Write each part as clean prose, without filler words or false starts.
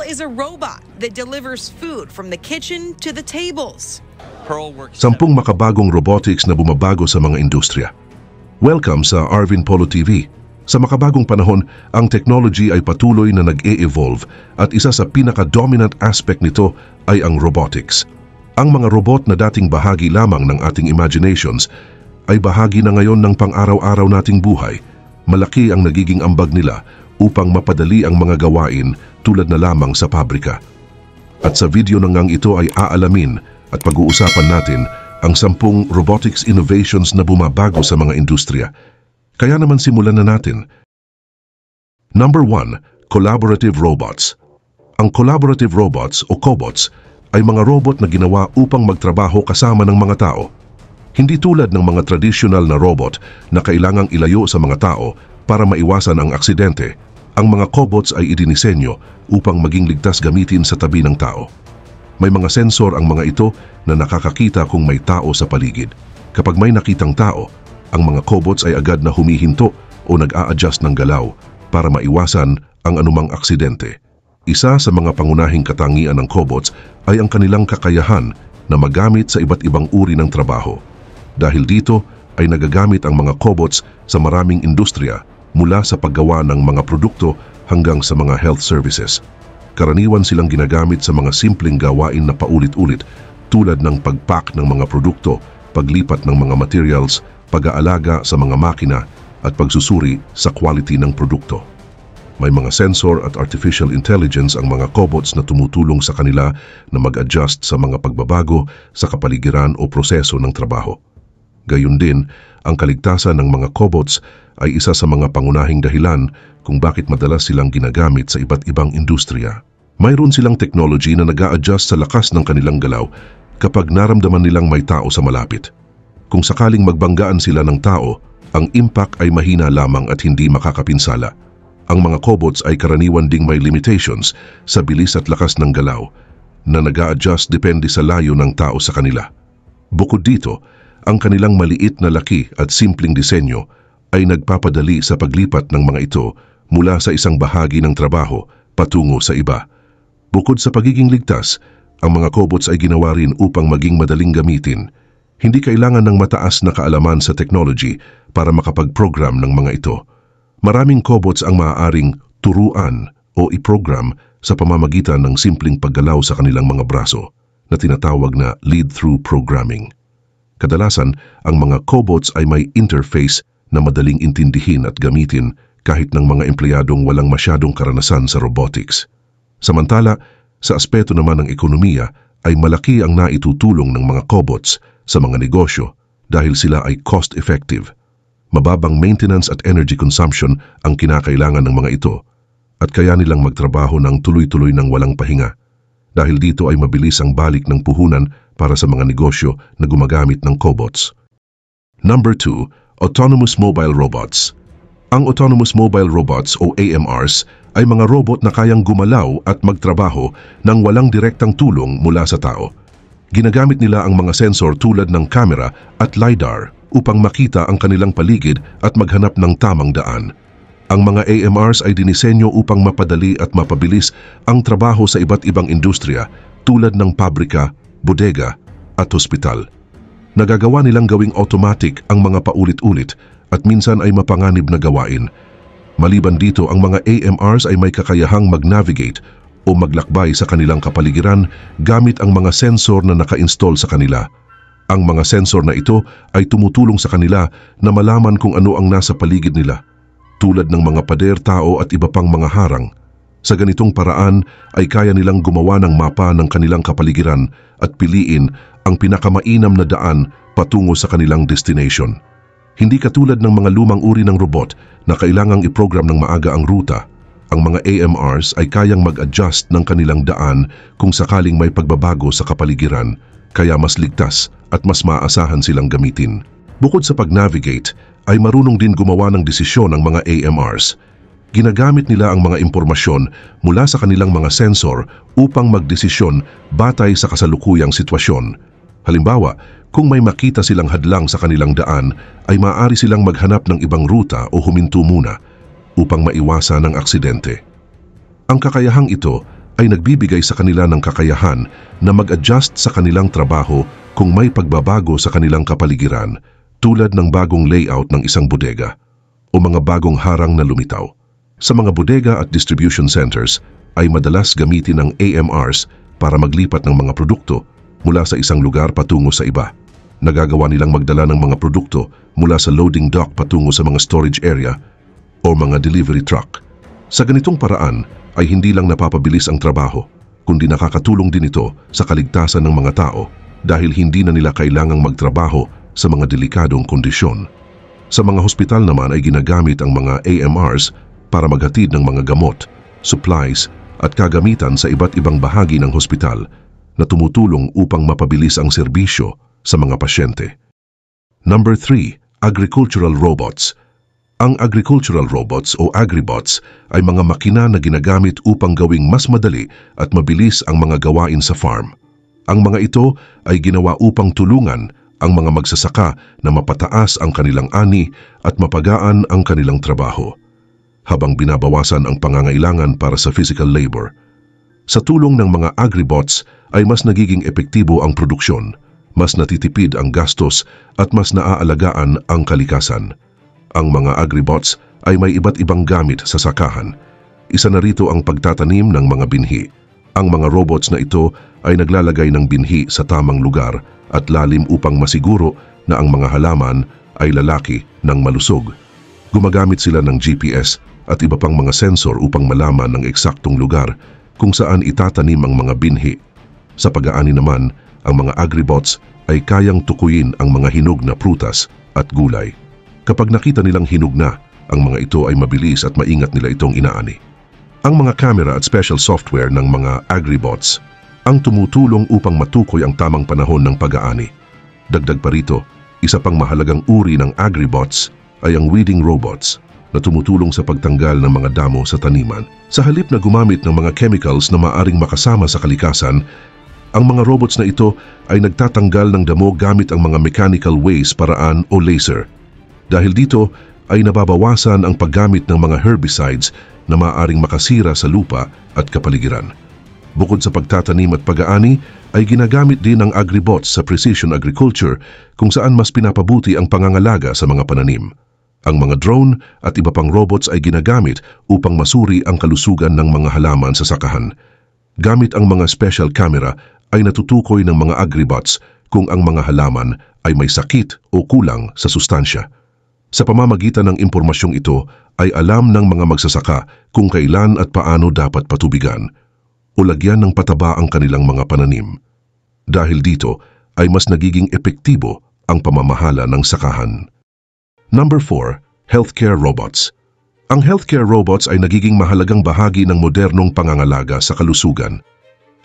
is a robot that delivers food from the kitchen to the tables. Pearl works 10 makabagong robotics na bumabago sa mga industriya. Welcome sa Arvin Polo TV. Sa makabagong panahon, ang technology ay patuloy na nag-e-evolve at isa sa pinaka-dominant aspect nito ay ang robotics. Ang mga robot na dating bahagi lamang ng ating imaginations ay bahagi na ngayon ng pang-araw-araw nating buhay. Malaki ang nagiging ambag nila upang mapadali ang mga gawain tulad na lamang sa pabrika. At sa video na ngang ito ay aalamin at pag-uusapan natin ang 10 robotics innovations na bumabago sa mga industriya. Kaya naman simulan na natin. Number 1, collaborative robots. Ang collaborative robots o cobots ay mga robot na ginawa upang magtrabaho kasama ng mga tao. Hindi tulad ng mga traditional na robot na kailangang ilayo sa mga tao para maiwasan ang aksidente. Ang mga cobots ay idinisenyo upang maging ligtas gamitin sa tabi ng tao. May mga sensor ang mga ito na nakakakita kung may tao sa paligid. Kapag may nakitang tao, ang mga cobots ay agad na humihinto o nag-a-adjust ng galaw para maiwasan ang anumang aksidente. Isa sa mga pangunahing katangian ng cobots ay ang kanilang kakayahan na magamit sa iba't ibang uri ng trabaho. Dahil dito ay nagagamit ang mga cobots sa maraming industriya mula sa paggawa ng mga produkto hanggang sa mga health services. Karaniwan silang ginagamit sa mga simpleng gawain na paulit-ulit tulad ng pag-pack ng mga produkto, paglipat ng mga materials, pag-aalaga sa mga makina at pagsusuri sa quality ng produkto. May mga sensor at artificial intelligence ang mga cobots na tumutulong sa kanila na mag-adjust sa mga pagbabago sa kapaligiran o proseso ng trabaho. Gayun din, ang kaligtasan ng mga cobots ay isa sa mga pangunahing dahilan kung bakit madalas silang ginagamit sa iba't ibang industriya. Mayroon silang technology na nag-a-adjust sa lakas ng kanilang galaw kapag naramdaman nilang may tao sa malapit. Kung sakaling magbanggaan sila ng tao, ang impact ay mahina lamang at hindi makakapinsala. Ang mga cobots ay karaniwan ding may limitations sa bilis at lakas ng galaw na nag-a-adjust depende sa layo ng tao sa kanila. Bukod dito, ang kanilang maliit na laki at simpleng disenyo ay nagpapadali sa paglipat ng mga ito mula sa isang bahagi ng trabaho patungo sa iba. Bukod sa pagiging ligtas, ang mga cobots ay ginawa rin upang maging madaling gamitin. Hindi kailangan ng mataas na kaalaman sa technology para makapag-program ng mga ito. Maraming cobots ang maaaring turuan o i-program sa pamamagitan ng simpleng paggalaw sa kanilang mga braso na tinatawag na lead-through programming. Kadalasan, ang mga cobots ay may interface na madaling intindihin at gamitin kahit ng mga empleyadong walang masyadong karanasan sa robotics. Samantala, sa aspeto naman ng ekonomiya ay malaki ang naitutulong ng mga cobots sa mga negosyo dahil sila ay cost-effective. Mababang maintenance at energy consumption ang kinakailangan ng mga ito at kaya nilang magtrabaho ng tuloy-tuloy ng walang pahinga. Dahil dito ay mabilis ang balik ng puhunan para sa mga negosyo na gumagamit ng cobots. Number 2, autonomous mobile robots. Ang autonomous mobile robots o AMRs ay mga robot na kayang gumalaw at magtrabaho nang walang direktang tulong mula sa tao. Ginagamit nila ang mga sensor tulad ng camera at LiDAR upang makita ang kanilang paligid at maghanap ng tamang daan. Ang mga AMRs ay dinisenyo upang mapadali at mapabilis ang trabaho sa iba't ibang industriya tulad ng pabrika, bodega at hospital. Nagagawa nilang gawing automatic ang mga paulit-ulit at minsan ay mapanganib na gawain. Maliban dito, ang mga AMRs ay may kakayahang mag-navigate o maglakbay sa kanilang kapaligiran gamit ang mga sensor na naka-install sa kanila. Ang mga sensor na ito ay tumutulong sa kanila na malaman kung ano ang nasa paligid nila, tulad ng mga pader, tao at iba pang mga harang. Sa ganitong paraan ay kaya nilang gumawa ng mapa ng kanilang kapaligiran at piliin ang pinakamainam na daan patungo sa kanilang destination. Hindi katulad ng mga lumang uri ng robot na kailangang i-program ng maaga ang ruta, ang mga AMRs ay kayang mag-adjust ng kanilang daan kung sakaling may pagbabago sa kapaligiran, kaya mas ligtas at mas maaasahan silang gamitin. Bukod sa pag-navigate, ay marunong din gumawa ng desisyon ang mga AMRs. Ginagamit nila ang mga impormasyon mula sa kanilang mga sensor upang magdesisyon batay sa kasalukuyang sitwasyon. Halimbawa, kung may makita silang hadlang sa kanilang daan, ay maaari silang maghanap ng ibang ruta o huminto muna upang maiwasan ang aksidente. Ang kakayahang ito ay nagbibigay sa kanila ng kakayahan na mag-adjust sa kanilang trabaho kung may pagbabago sa kanilang kapaligiran, tulad ng bagong layout ng isang bodega o mga bagong harang na lumitaw. Sa mga bodega at distribution centers ay madalas gamitin ang AMRs para maglipat ng mga produkto mula sa isang lugar patungo sa iba. Nagagawa nilang magdala ng mga produkto mula sa loading dock patungo sa mga storage area o mga delivery truck. Sa ganitong paraan ay hindi lang napapabilis ang trabaho, kundi nakakatulong din ito sa kaligtasan ng mga tao dahil hindi na nila kailangang magtrabaho sa mga delikadong kondisyon. Sa mga hospital naman ay ginagamit ang mga AMRs para maghatid ng mga gamot, supplies at kagamitan sa iba't ibang bahagi ng hospital na tumutulong upang mapabilis ang serbisyo sa mga pasyente. Number 3, agricultural robots. Ang agricultural robots o agribots ay mga makina na ginagamit upang gawing mas madali at mabilis ang mga gawain sa farm. Ang mga ito ay ginawa upang tulungan ang mga magsasaka na mapataas ang kanilang ani at mapagaan ang kanilang trabaho, habang binabawasan ang pangangailangan para sa physical labor. Sa tulong ng mga agribots ay mas nagiging epektibo ang produksyon, mas natitipid ang gastos at mas naaalagaan ang kalikasan. Ang mga agribots ay may iba't ibang gamit sa sakahan. Isa na rito ang pagtatanim ng mga binhi. Ang mga robots na ito ay naglalagay ng binhi sa tamang lugar at lalim upang masiguro na ang mga halaman ay lalaki ng malusog. Gumagamit sila ng GPS at iba pang mga sensor upang malaman ng eksaktong lugar kung saan itatanim ang mga binhi. Sa pag-aani naman, ang mga agribots ay kayang tukuyin ang mga hinog na prutas at gulay. Kapag nakita nilang hinog na, ang mga ito ay mabilis at maingat nila itong inaani. Ang mga camera at special software ng mga agribots ang tumutulong upang matukoy ang tamang panahon ng pag-aani. Dagdag pa rito, isa pang mahalagang uri ng agribots ay ang weeding robots na tumutulong sa pagtanggal ng mga damo sa taniman. Sa halip na gumamit ng mga chemicals na maaring makasama sa kalikasan, ang mga robots na ito ay nagtatanggal ng damo gamit ang mga mechanical waste paraan o laser. Dahil dito ay nababawasan ang paggamit ng mga herbicides na maaaring makasira sa lupa at kapaligiran. Bukod sa pagtatanim at pag-aani, ay ginagamit din ang agribots sa precision agriculture kung saan mas pinapabuti ang pangangalaga sa mga pananim. Ang mga drone at iba pang robots ay ginagamit upang masuri ang kalusugan ng mga halaman sa sakahan. Gamit ang mga special camera ay natutukoy ng mga agribots kung ang mga halaman ay may sakit o kulang sa sustansya. Sa pamamagitan ng impormasyong ito ay alam ng mga magsasaka kung kailan at paano dapat patubigan o lagyan ng pataba ang kanilang mga pananim. Dahil dito ay mas nagiging epektibo ang pamamahala ng sakahan. Number 4, healthcare robots. Ang healthcare robots ay nagiging mahalagang bahagi ng modernong pangangalaga sa kalusugan.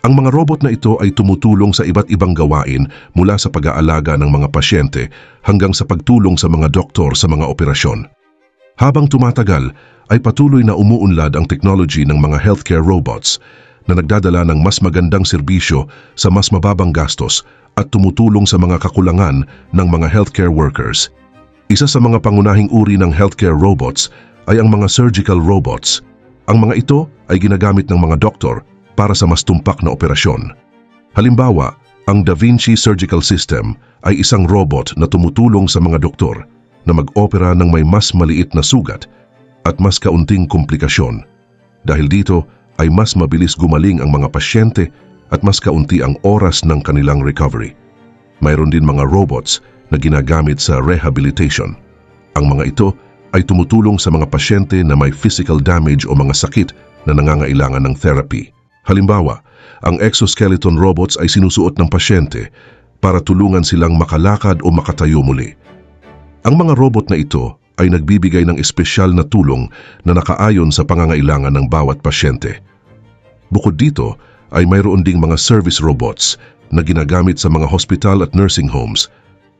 Ang mga robot na ito ay tumutulong sa iba't ibang gawain mula sa pag-aalaga ng mga pasyente hanggang sa pagtulong sa mga doktor sa mga operasyon. Habang tumatagal, ay patuloy na umuunlad ang technology ng mga healthcare robots na nagdadala ng mas magandang serbisyo sa mas mababang gastos at tumutulong sa mga kakulangan ng mga healthcare workers. Isa sa mga pangunahing uri ng healthcare robots ay ang mga surgical robots. Ang mga ito ay ginagamit ng mga doktor para sa mas tumpak na operasyon. Halimbawa, ang Da Vinci Surgical System ay isang robot na tumutulong sa mga doktor na mag-opera ng may mas maliit na sugat at mas kaunting komplikasyon. Dahil dito ay mas mabilis gumaling ang mga pasyente at mas kaunti ang oras ng kanilang recovery. Mayroon din mga robots na ginagamit sa rehabilitation. Ang mga ito ay tumutulong sa mga pasyente na may physical damage o mga sakit na nangangailangan ng therapy. Halimbawa, ang exoskeleton robots ay sinusuot ng pasyente para tulungan silang makalakad o makatayo muli. Ang mga robot na ito ay nagbibigay ng espesyal na tulong na nakaayon sa pangangailangan ng bawat pasyente. Bukod dito, ay mayroon ding mga service robots na ginagamit sa mga hospital at nursing homes.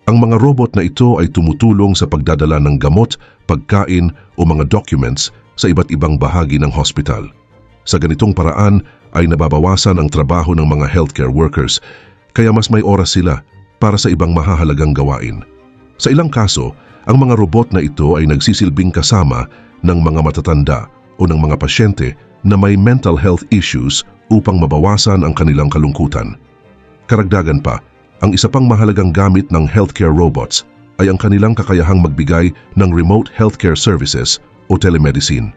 Ang mga robot na ito ay tumutulong sa pagdadala ng gamot, pagkain o mga documents sa iba't ibang bahagi ng hospital. Sa ganitong paraan ay nababawasan ang trabaho ng mga healthcare workers, kaya mas may oras sila para sa ibang mahahalagang gawain. Sa ilang kaso, ang mga robot na ito ay nagsisilbing kasama ng mga matatanda o ng mga pasyente na may mental health issues upang mabawasan ang kanilang kalungkutan. Karagdagan pa, ang isa pang mahalagang gamit ng healthcare robots ay ang kanilang kakayahang magbigay ng remote healthcare services o telemedicine.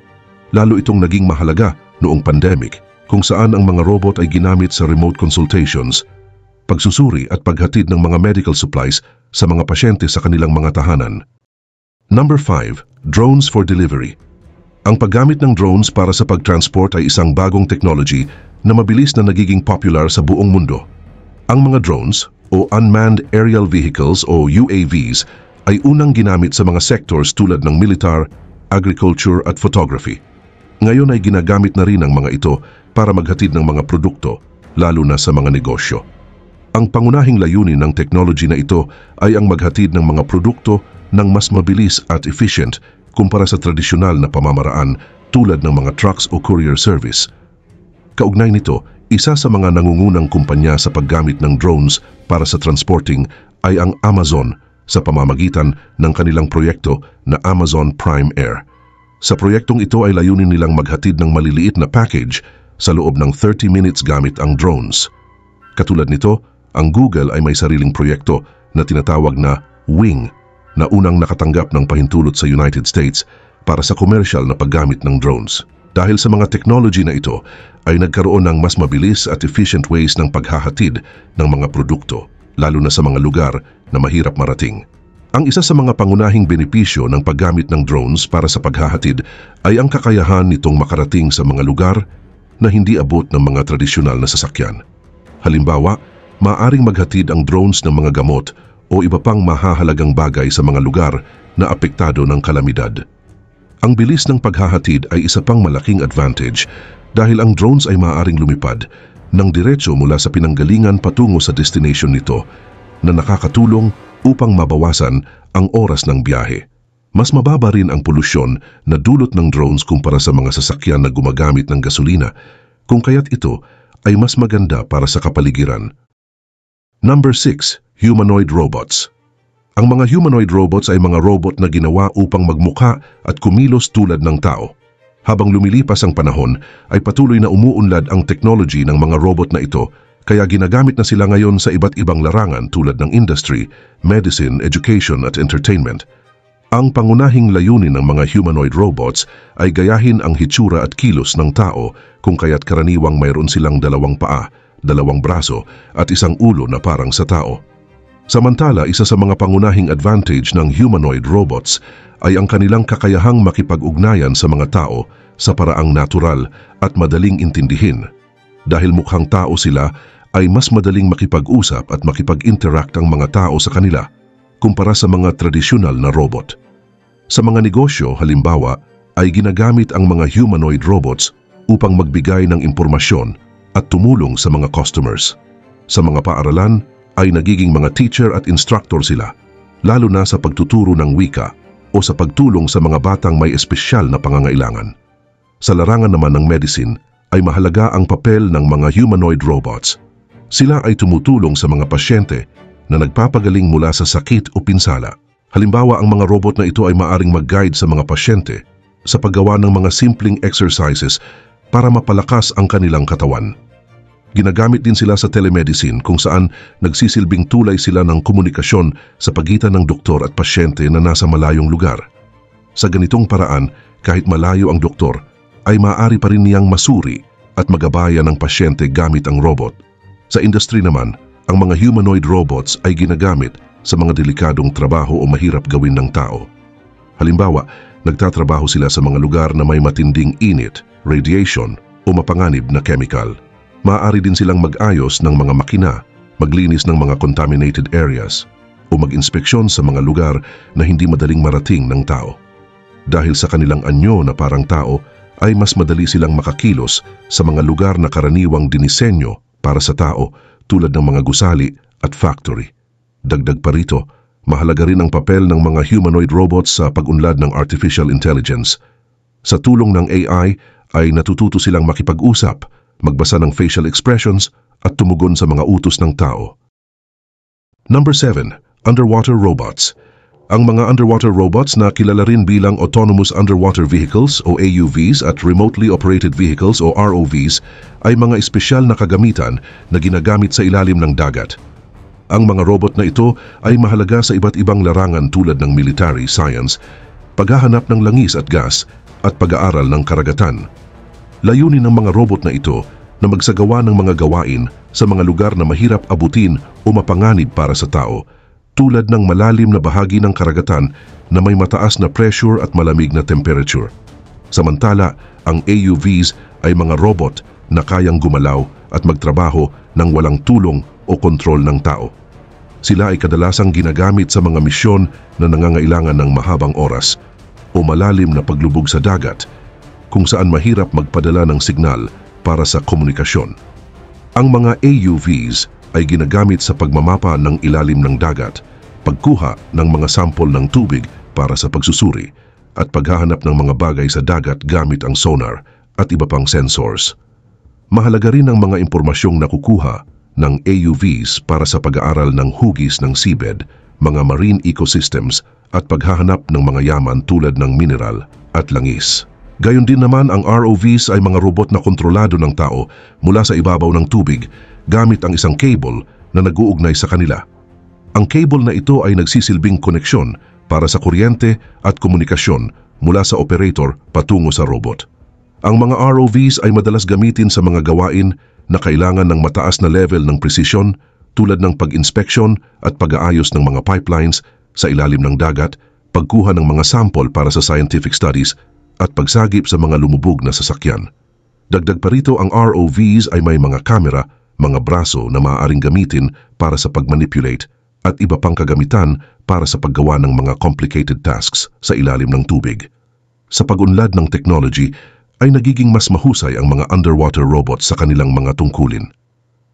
Lalo itong naging mahalaga noong pandemic kung saan ang mga robot ay ginamit sa remote consultations, pagsusuri at paghatid ng mga medical supplies sa mga pasyente sa kanilang mga tahanan. Number 5. Drones for delivery. Ang paggamit ng drones para sa pagtransport ay isang bagong technology na mabilis na nagiging popular sa buong mundo. Ang mga drones o Unmanned Aerial Vehicles o UAVs ay unang ginamit sa mga sectors tulad ng militar, agriculture at photography. Ngayon ay ginagamit na rin ang mga ito para maghatid ng mga produkto, lalo na sa mga negosyo. Ang pangunahing layunin ng technology na ito ay ang maghatid ng mga produkto ng mas mabilis at efficient kumpara sa tradisyonal na pamamaraan tulad ng mga trucks o courier service. Kaugnay nito, isa sa mga nangungunang kumpanya sa paggamit ng drones para sa transporting ay ang Amazon sa pamamagitan ng kanilang proyekto na Amazon Prime Air. Sa proyektong ito ay layunin nilang maghatid ng maliliit na package sa loob ng 30 minutes gamit ang drones. Katulad nito, ang Google ay may sariling proyekto na tinatawag na Wing na unang nakatanggap ng pahintulot sa United States para sa commercial na paggamit ng drones. Dahil sa mga technology na ito, ay nagkaroon ng mas mabilis at efficient ways ng paghahatid ng mga produkto, lalo na sa mga lugar na mahirap marating. Ang isa sa mga pangunahing benepisyo ng paggamit ng drones para sa paghahatid ay ang kakayahan nitong makarating sa mga lugar na hindi abot ng mga tradisyonal na sasakyan. Halimbawa, maaaring maghatid ang drones ng mga gamot o iba pang mahahalagang bagay sa mga lugar na apektado ng kalamidad. Ang bilis ng paghahatid ay isa pang malaking advantage dahil ang drones ay maaaring lumipad ng diretso mula sa pinanggalingan patungo sa destination nito na nakakatulong upang mabawasan ang oras ng biyahe. Mas mababa rin ang polusyon na dulot ng drones kumpara sa mga sasakyan na gumagamit ng gasolina, kung kaya't ito ay mas maganda para sa kapaligiran. Number 6. Humanoid robots. Ang mga humanoid robots ay mga robot na ginawa upang magmukha at kumilos tulad ng tao. Habang lumilipas ang panahon, ay patuloy na umuunlad ang technology ng mga robot na ito, kaya ginagamit na sila ngayon sa iba't ibang larangan tulad ng industry, medicine, education at entertainment. Ang pangunahing layunin ng mga humanoid robots ay gayahin ang hitsura at kilos ng tao, kung kaya't karaniwang mayroon silang 2 paa, 2 braso at isang ulo na parang sa tao. Samantala, isa sa mga pangunahing advantage ng humanoid robots ay ang kanilang kakayahang makipag-ugnayan sa mga tao sa paraang natural at madaling intindihin. Dahil mukhang tao sila, ay mas madaling makipag-usap at makipag-interact ang mga tao sa kanila kumpara sa mga tradisyonal na robot. Sa mga negosyo, halimbawa, ay ginagamit ang mga humanoid robots upang magbigay ng impormasyon at tumulong sa mga customers. Sa mga paaralan, ay nagiging mga teacher at instructor sila, lalo na sa pagtuturo ng wika o sa pagtulong sa mga batang may espesyal na pangangailangan. Sa larangan naman ng medicine, ay mahalaga ang papel ng mga humanoid robots. Sila ay tumutulong sa mga pasyente na nagpapagaling mula sa sakit o pinsala. Halimbawa, ang mga robot na ito ay maaring mag-guide sa mga pasyente sa paggawa ng mga simpleng exercises para mapalakas ang kanilang katawan. Ginagamit din sila sa telemedicine kung saan nagsisilbing tulay sila ng komunikasyon sa pagitan ng doktor at pasyente na nasa malayong lugar. Sa ganitong paraan, kahit malayo ang doktor, ay maaari pa rin niyang masuri at magabayan ng pasyente gamit ang robot. Sa industry naman, ang mga humanoid robots ay ginagamit sa mga delikadong trabaho o mahirap gawin ng tao. Halimbawa, nagtatrabaho sila sa mga lugar na may matinding init, radiation o mapanganib na chemical. Maaari din silang mag-ayos ng mga makina, maglinis ng mga contaminated areas, o mag-inspeksyon sa mga lugar na hindi madaling marating ng tao. Dahil sa kanilang anyo na parang tao, ay mas madali silang makakilos sa mga lugar na karaniwang dinisenyo para sa tao tulad ng mga gusali at factory. Dagdag pa rito, mahalaga rin ang papel ng mga humanoid robots sa pag-unlad ng artificial intelligence. Sa tulong ng AI ay natututo silang makipag-usap, magbasa ng facial expressions at tumugon sa mga utos ng tao. Number 7. Underwater robots. Ang mga underwater robots na kilala rin bilang Autonomous Underwater Vehicles o AUVs at Remotely Operated Vehicles o ROVs ay mga espesyal na kagamitan na ginagamit sa ilalim ng dagat. Ang mga robot na ito ay mahalaga sa iba't ibang larangan tulad ng military science, paghahanap ng langis at gas, at pag-aaral ng karagatan. Layunin ng mga robot na ito na magsagawa ng mga gawain sa mga lugar na mahirap abutin o mapanganib para sa tao, tulad ng malalim na bahagi ng karagatan na may mataas na pressure at malamig na temperature. Samantala, ang AUVs ay mga robot na kayang gumalaw at magtrabaho ng walang tulong o kontrol ng tao. Sila ay kadalasang ginagamit sa mga misyon na nangangailangan ng mahabang oras o malalim na paglubog sa dagat, kung saan mahirap magpadala ng signal para sa komunikasyon. Ang mga AUVs ay ginagamit sa pagmamapa ng ilalim ng dagat, pagkuha ng mga sampol ng tubig para sa pagsusuri, at paghahanap ng mga bagay sa dagat gamit ang sonar at iba pang sensors. Mahalaga rin ang mga impormasyong nakukuha ng AUVs para sa pag-aaral ng hugis ng seabed, mga marine ecosystems at paghahanap ng mga yaman tulad ng mineral at langis. Gayon din naman, ang ROVs ay mga robot na kontrolado ng tao mula sa ibabaw ng tubig gamit ang isang cable na nag-uugnay sa kanila. Ang cable na ito ay nagsisilbing koneksyon para sa kuryente at komunikasyon mula sa operator patungo sa robot. Ang mga ROVs ay madalas gamitin sa mga gawain na kailangan ng mataas na level ng presisyon tulad ng pag-inspeksyon at pag-aayos ng mga pipelines sa ilalim ng dagat, pagkuha ng mga sample para sa scientific studies, at pagsagip sa mga lumubog na sasakyan. Dagdag pa rito, ang ROVs ay may mga kamera, mga braso na maaaring gamitin para sa pag-manipulate at iba pang kagamitan para sa paggawa ng mga complicated tasks sa ilalim ng tubig. Sa pag-unlad ng technology, ay nagiging mas mahusay ang mga underwater robots sa kanilang mga tungkulin.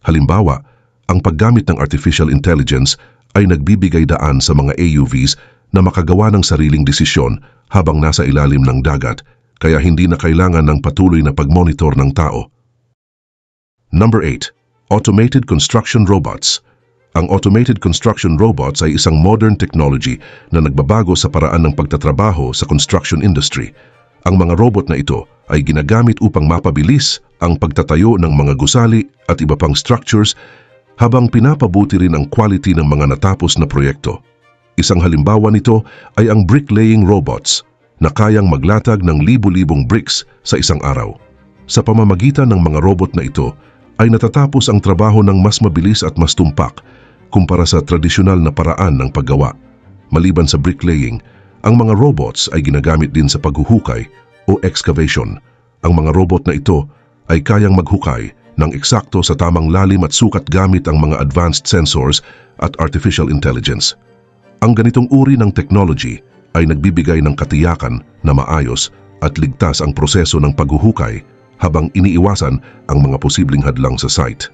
Halimbawa, ang paggamit ng artificial intelligence ay nagbibigay daan sa mga AUVs na makagawa ng sariling desisyon habang nasa ilalim ng dagat, kaya hindi na kailangan ng patuloy na pag-monitor ng tao. Number 8. Automated Construction Robots. Ang automated construction robots ay isang modern technology na nagbabago sa paraan ng pagtatrabaho sa construction industry. Ang mga robot na ito ay ginagamit upang mapabilis ang pagtatayo ng mga gusali at iba pang structures habang pinapabuti rin ang quality ng mga natapos na proyekto. Isang halimbawa nito ay ang bricklaying robots na kayang maglatag ng libu-libong bricks sa isang araw. Sa pamamagitan ng mga robot na ito ay natatapos ang trabaho ng mas mabilis at mas tumpak kumpara sa tradisyonal na paraan ng paggawa. Maliban sa bricklaying, ang mga robots ay ginagamit din sa paghuhukay o excavation. Ang mga robot na ito ay kayang maghukay ng eksakto sa tamang lalim at sukat gamit ang mga advanced sensors at artificial intelligence. Ang ganitong uri ng technology ay nagbibigay ng katiyakan na maayos at ligtas ang proseso ng paghuhukay habang iniiwasan ang mga posibleng hadlang sa site.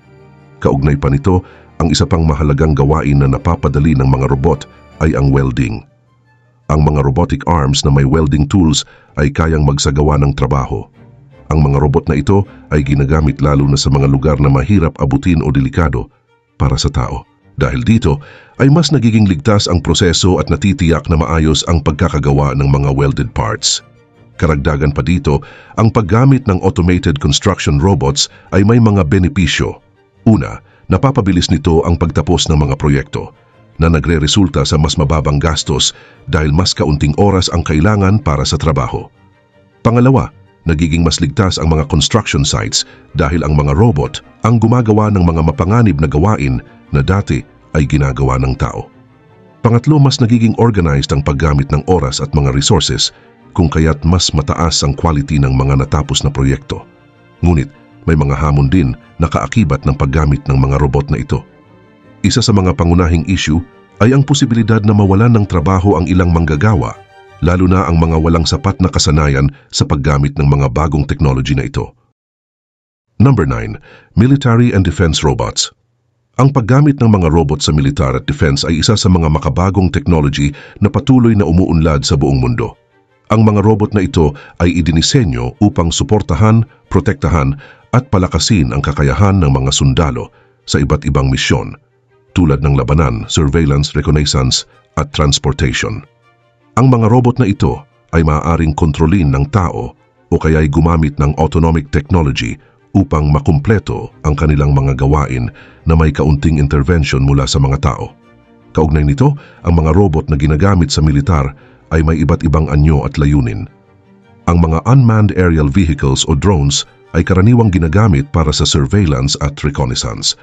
Kaugnay pa nito, ang isa pang mahalagang gawain na napapadali ng mga robot ay ang welding. Ang mga robotic arms na may welding tools ay kayang magsagawa ng trabaho. Ang mga robot na ito ay ginagamit lalo na sa mga lugar na mahirap abutin o delikado para sa tao. Dahil dito, ay mas nagiging ligtas ang proseso at natitiyak na maayos ang pagkakagawa ng mga welded parts. Karagdagan pa dito, ang paggamit ng automated construction robots ay may mga benepisyo. Una, napapabilis nito ang pagtapos ng mga proyekto na nagre-resulta sa mas mababang gastos dahil mas kaunting oras ang kailangan para sa trabaho. Pangalawa, nagiging mas ligtas ang mga construction sites dahil ang mga robot ang gumagawa ng mga mapanganib na gawain na dati ay ginagawa ng tao. Pangatlo, mas nagiging organized ang paggamit ng oras at mga resources kung kaya't mas mataas ang quality ng mga natapos na proyekto. Ngunit may mga hamon din na kaakibat ng paggamit ng mga robot na ito. Isa sa mga pangunahing issue ay ang posibilidad na mawalan ng trabaho ang ilang manggagawa, lalo na ang mga walang sapat na kasanayan sa paggamit ng mga bagong technology na ito. Number 9. Military and Defense Robots. Ang paggamit ng mga robot sa militar at defense ay isa sa mga makabagong technology na patuloy na umuunlad sa buong mundo. Ang mga robot na ito ay idinisenyo upang suportahan, protektahan at palakasin ang kakayahan ng mga sundalo sa iba't ibang misyon tulad ng labanan, surveillance, reconnaissance at transportation. Ang mga robot na ito ay maaaring kontrolin ng tao o kaya'y gumamit ng autonomic technology upang makumpleto ang kanilang mga gawain na may kaunting intervention mula sa mga tao. Kaugnay nito, ang mga robot na ginagamit sa militar ay may iba't ibang anyo at layunin. Ang mga unmanned aerial vehicles o drones ay karaniwang ginagamit para sa surveillance at reconnaissance.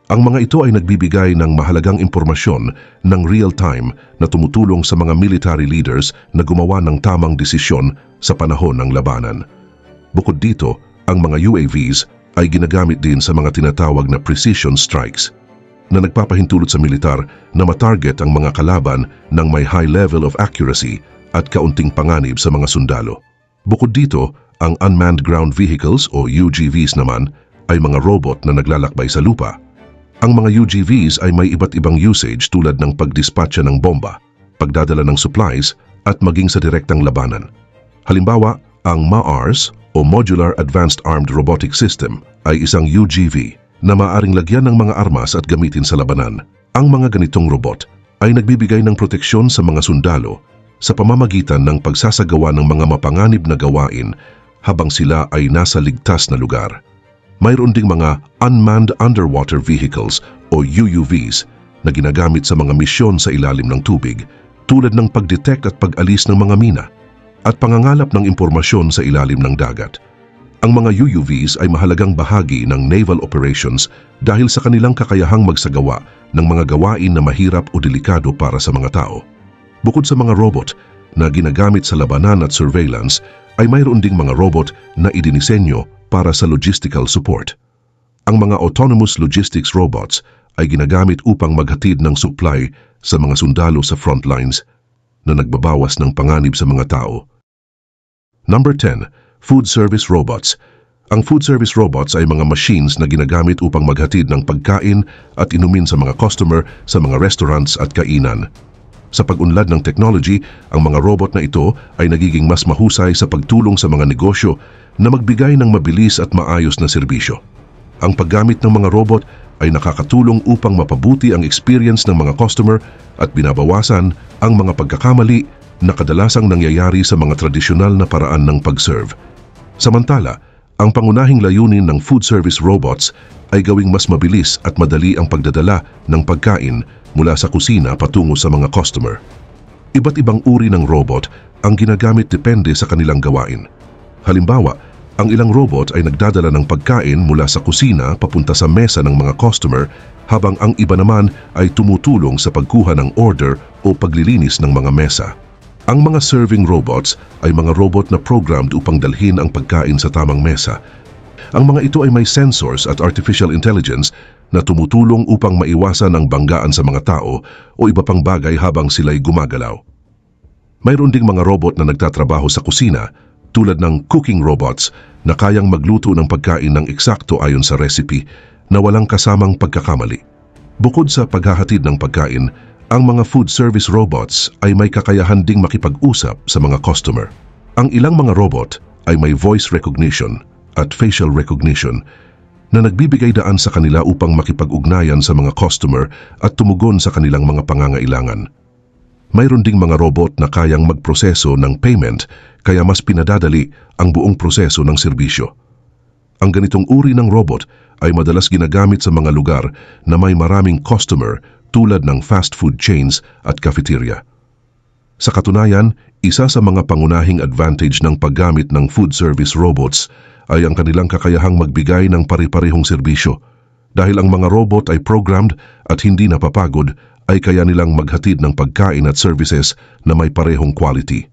Ang mga ito ay nagbibigay ng mahalagang impormasyon ng real-time na tumutulong sa mga military leaders na gumawa ng tamang desisyon sa panahon ng labanan. Bukod dito, ang mga UAVs ay ginagamit din sa mga tinatawag na precision strikes na nagpapahintulot sa militar na matarget ang mga kalaban ng may high level of accuracy at kaunting panganib sa mga sundalo. Bukod dito, ang unmanned ground vehicles o UGVs naman ay mga robot na naglalakbay sa lupa. Ang mga UGVs ay may iba't ibang usage tulad ng pagdispatcha ng bomba, pagdadala ng supplies at maging sa direktang labanan. Halimbawa, ang MAARS o Modular Advanced Armed Robotic System ay isang UGV na maaaring lagyan ng mga armas at gamitin sa labanan. Ang mga ganitong robot ay nagbibigay ng proteksyon sa mga sundalo sa pamamagitan ng pagsasagawa ng mga mapanganib na gawain habang sila ay nasa ligtas na lugar. Mayroon ding mga Unmanned Underwater Vehicles o UUVs na ginagamit sa mga misyon sa ilalim ng tubig tulad ng pagdetect at pag-alis ng mga mina at pangangalap ng impormasyon sa ilalim ng dagat. Ang mga UUVs ay mahalagang bahagi ng naval operations dahil sa kanilang kakayahang magsagawa ng mga gawain na mahirap o delikado para sa mga tao. Bukod sa mga robot na ginagamit sa labanan at surveillance, ay mayroon ding mga robot na idinisenyo para sa logistical support. Ang mga autonomous logistics robots ay ginagamit upang maghatid ng supply sa mga sundalo sa front lines na nagbabawas ng panganib sa mga tao. Number 10. Food service robots. Ang food service robots ay mga machines na ginagamit upang maghatid ng pagkain at inumin sa mga customer sa mga restaurants at kainan. Sa pag-unlad ng technology, ang mga robot na ito ay nagiging mas mahusay sa pagtulong sa mga negosyo na magbigay ng mabilis at maayos na serbisyo. Ang paggamit ng mga robot ay nakakatulong upang mapabuti ang experience ng mga customer at binabawasan ang mga pagkakamali na kadalasang nangyayari sa mga tradisyonal na paraan ng pag-serve. Samantala, ang pangunahing layunin ng food service robots ay gawing mas mabilis at madali ang pagdadala ng pagkain mula sa kusina patungo sa mga customer. Iba't ibang uri ng robot ang ginagamit depende sa kanilang gawain. Halimbawa, ang ilang robot ay nagdadala ng pagkain mula sa kusina papunta sa mesa ng mga customer habang ang iba naman ay tumutulong sa pagkuha ng order o paglilinis ng mga mesa. Ang mga serving robots ay mga robot na programmed upang dalhin ang pagkain sa tamang mesa. Ang mga ito ay may sensors at artificial intelligence na tumutulong upang maiwasan ang banggaan sa mga tao o iba pang bagay habang sila'y gumagalaw. Mayroon ding mga robot na nagtatrabaho sa kusina tulad ng cooking robots na kayang magluto ng pagkain ng eksakto ayon sa recipe na walang kasamang pagkakamali. Bukod sa paghahatid ng pagkain, ang mga food service robots ay may kakayahan ding makipag-usap sa mga customer. Ang ilang mga robot ay may voice recognition at facial recognition na nagbibigay daan sa kanila upang makipag-ugnayan sa mga customer at tumugon sa kanilang mga pangangailangan. Mayroon ding mga robot na kayang magproseso ng payment kaya mas pinadadali ang buong proseso ng serbisyo. Ang ganitong uri ng robot ay madalas ginagamit sa mga lugar na may maraming customer tulad ng fast food chains at cafeteria. Sa katunayan, isa sa mga pangunahing advantage ng paggamit ng food service robots ay ang kanilang kakayahang magbigay ng pare-parehong serbisyo. Dahil ang mga robot ay programmed at hindi napapagod, ay kaya nilang maghatid ng pagkain at services na may parehong quality.